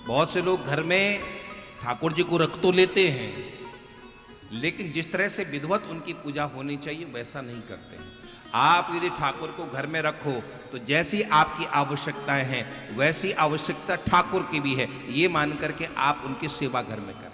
बहुत से लोग घर में ठाकुर जी को रख तो लेते हैं, लेकिन जिस तरह से विधिवत उनकी पूजा होनी चाहिए वैसा नहीं करते हैं। आप यदि ठाकुर को घर में रखो तो जैसी आपकी आवश्यकताएं हैं वैसी आवश्यकता ठाकुर की भी है, ये मान करके आप उनकी सेवा घर में करें।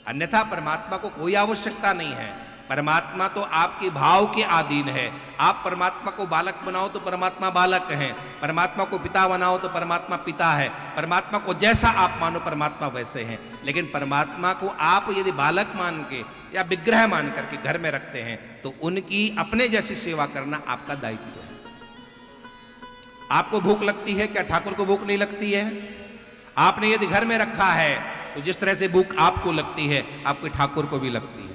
अन्यथा परमात्मा को कोई आवश्यकता नहीं है। परमात्मा तो आपके भाव के अधीन है। आप परमात्मा को बालक बनाओ तो परमात्मा बालक है, परमात्मा को पिता बनाओ तो परमात्मा पिता है। परमात्मा को जैसा आप मानो परमात्मा वैसे हैं। लेकिन परमात्मा को आप यदि बालक मान के या विग्रह मान करके घर में रखते हैं तो उनकी अपने जैसी सेवा करना आपका दायित्व है। आपको भूख लगती है, क्या ठाकुर को भूख नहीं लगती है? आपने यदि घर में रखा है तो जिस तरह से भूख आपको लगती है आपके ठाकुर को भी लगती है।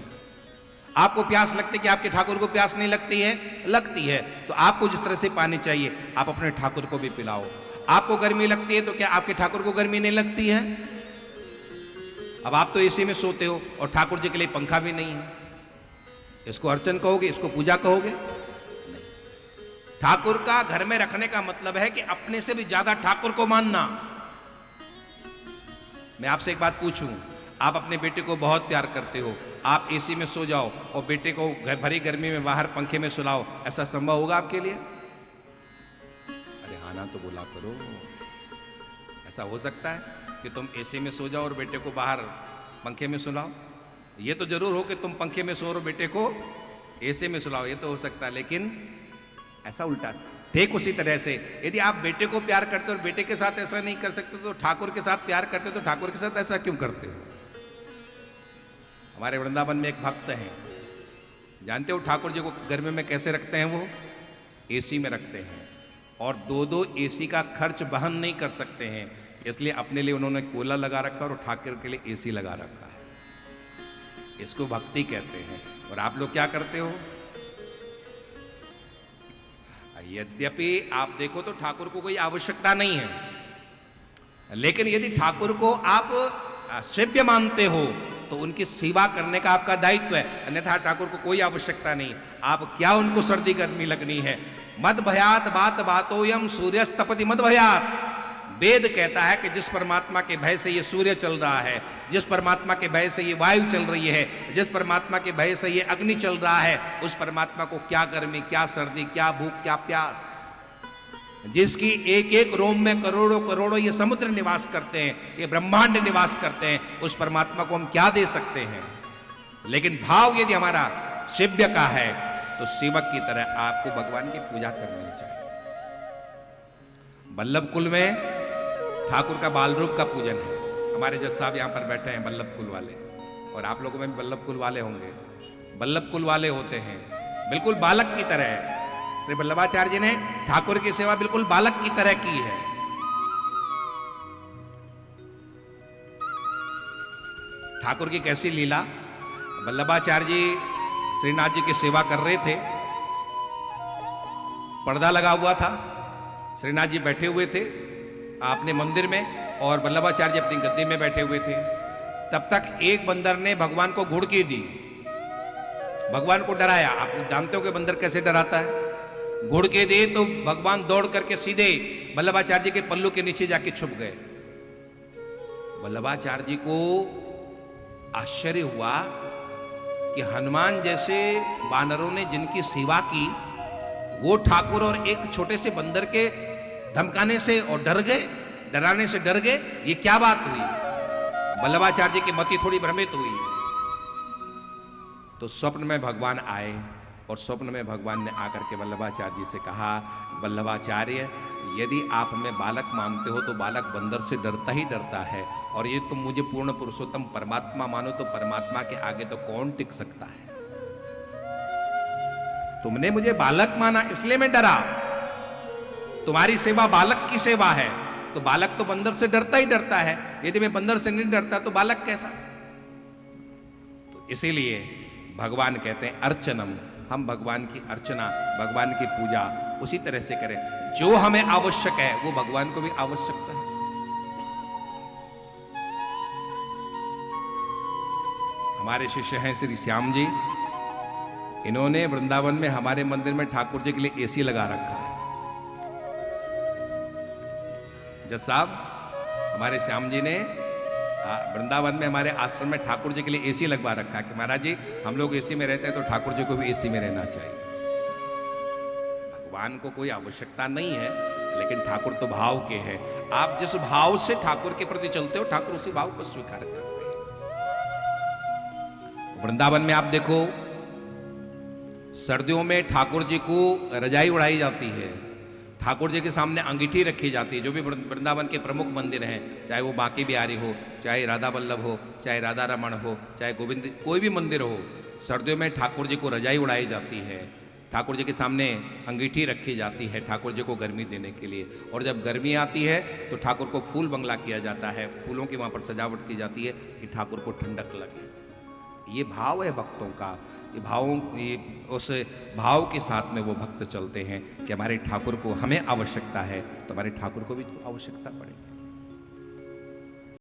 आपको प्यास लगती है कि आपके ठाकुर को प्यास नहीं लगती है? लगती है। तो आपको जिस तरह से पानी चाहिए आप अपने ठाकुर को भी पिलाओ। आपको गर्मी लगती है तो क्या आपके ठाकुर को गर्मी नहीं लगती है? अब आप तो एसी में सोते हो और ठाकुर जी के लिए पंखा भी नहीं है। इसको अर्चन कहोगे, इसको पूजा कहोगे? ठाकुर का घर में रखने का मतलब है कि अपने से भी ज्यादा ठाकुर को मानना। मैं आपसे एक बात पूछूं, आप अपने बेटे को बहुत प्यार करते हो, आप एसी में सो जाओ और बेटे को भरी गर्मी में बाहर पंखे में सुलाओ, ऐसा संभव होगा आपके लिए? अरे हाँ ना तो बोला करो। ऐसा हो सकता है कि तुम एसी में सो जाओ और बेटे को बाहर पंखे में सुलाओ? ये तो जरूर हो कि तुम पंखे में सो और बेटे को एसी में सुलाओ, ये तो हो सकता है। लेकिन ऐसा उल्टा, ठीक उसी तरह से यदि आप बेटे को प्यार करते हो और बेटे के साथ ऐसा नहीं कर सकते तो ठाकुर के साथ प्यार करते हो तो ठाकुर के साथ ऐसा क्यों करते हो? हमारे वृंदावन में एक भक्त हैं, जानते हो ठाकुर जी को गर्मी में कैसे रखते हैं? वो एसी में रखते हैं और दो दो एसी का खर्च वहन नहीं कर सकते हैं, इसलिए अपने लिए उन्होंने कूलर लगा रखा और ठाकुर के लिए एसी लगा रखा है। इसको भक्ति कहते हैं। और आप लोग क्या करते हो? यद्यपि आप देखो तो ठाकुर को कोई आवश्यकता नहीं है, लेकिन यदि ठाकुर को आप सेव्य मानते हो तो उनकी सेवा करने का आपका दायित्व है। अन्यथा ठाकुर को कोई आवश्यकता नहीं। आप क्या उनको सर्दी गर्मी लगनी है? मद भयात बात बातोयम सूर्यस्तपति मद भयात। वेद कहता है कि जिस परमात्मा के भय से ये सूर्य चल रहा है, जिस परमात्मा के भय से ये वायु चल रही है, जिस परमात्मा के भय से ये अग्नि चल रहा है, उस परमात्मा को क्या गर्मी, क्या सर्दी, क्या भूख, क्या प्यास। जिसकी एक एक रोम में करोड़ों करोड़ों ये समुद्र निवास करते हैं, ये ब्रह्मांड निवास करते हैं, उस परमात्मा को हम क्या दे सकते हैं? लेकिन भाव यदि हमारा शिव्य का है तो सेवक की तरह आपको भगवान की पूजा करनी चाहिए। वल्लभ कुल में ठाकुर का बाल रूप का पूजन है। हमारे जज साहब यहां पर बैठे हैं वल्लभ कुल वाले, और आप लोगों में भी वल्लभ कुल वाले होंगे। वल्लभ कुल वाले होते हैं बिल्कुल बालक की तरह। श्री वल्लभाचार्य जी ने ठाकुर की सेवा बिल्कुल बालक की तरह की है। ठाकुर की कैसी लीला! वल्लभाचार्य जी श्रीनाथ जी की सेवा कर रहे थे, पर्दा लगा हुआ था, श्रीनाथ जी बैठे हुए थे अपने मंदिर में और वल्लभाचार्य जी अपनी गद्दी में बैठे हुए थे। तब तक एक बंदर ने भगवान को घुड़की दी, भगवान को डराया। आप जानते हो कि बंदर कैसे डराता है? घुड़के दी तो भगवान दौड़ करके सीधे वल्लभाचार्य जी के पल्लू के नीचे जाके छुप गए। वल्लभाचार्य जी को आश्चर्य हुआ कि हनुमान जैसे वानरों ने जिनकी सेवा की वो ठाकुर और एक छोटे से बंदर के धमकाने से और डर गए, डराने से डर गए। ये क्या बात हुई? वल्लभाचार्य जी की मति थोड़ी भ्रमित हुई। तो स्वप्न में भगवान आए और स्वप्न में भगवान ने आकर के वल्लभाचार्य जी से कहा, वल्लभाचार्य यदि आप हमें बालक मानते हो तो बालक बंदर से डरता ही डरता है, और ये तुम मुझे पूर्ण पुरुषोत्तम परमात्मा मानो तो परमात्मा के आगे तो कौन टिक सकता है? तुमने मुझे बालक माना इसलिए मैं डरा। तुम्हारी सेवा बालक की सेवा है, तो बालक तो बंदर से डरता ही डरता है। यदि मैं बंदर से नहीं डरता तो बालक कैसा? तो इसीलिए भगवान कहते हैं अर्चनम, हम भगवान की अर्चना, भगवान की पूजा उसी तरह से करें। जो हमें आवश्यक है वो भगवान को भी आवश्यकता है। हमारे शिष्य हैं श्री श्याम जी, इन्होंने वृंदावन में हमारे मंदिर में ठाकुर जी के लिए एसी लगा रखा है। जज साहब, हमारे श्याम जी ने हाँ, वृंदावन में हमारे आश्रम में ठाकुर जी के लिए एसी लगवा रखा है कि महाराज जी हम लोग एसी में रहते हैं तो ठाकुर जी को भी एसी में रहना चाहिए। भगवान को कोई आवश्यकता नहीं है, लेकिन ठाकुर तो भाव के हैं। आप जिस भाव से ठाकुर के प्रति चलते हो, ठाकुर उसी भाव को स्वीकार करते हैं। वृंदावन में आप देखो, सर्दियों में ठाकुर जी को रजाई उड़ाई जाती है, ठाकुर जी के सामने अंगीठी रखी जाती है। जो भी वृंदावन के प्रमुख मंदिर हैं, चाहे वो बांके बिहारी हो, चाहे राधा वल्लभ हो, चाहे राधा रमण हो, चाहे गोविंद, कोई भी मंदिर हो, सर्दियों में ठाकुर जी को रजाई उड़ाई जाती है, ठाकुर जी के सामने अंगीठी रखी जाती है ठाकुर जी को गर्मी देने के लिए। और जब गर्मी आती है तो ठाकुर को फूल बंगला किया जाता है, फूलों की वहाँ पर सजावट की जाती है कि ठाकुर को ठंडक लगे। ये भाव है भक्तों का, ये उस भाव के साथ में वो भक्त चलते हैं कि हमारे ठाकुर को, हमें आवश्यकता है तो हमारे ठाकुर को भी तो आवश्यकता पड़ेगी।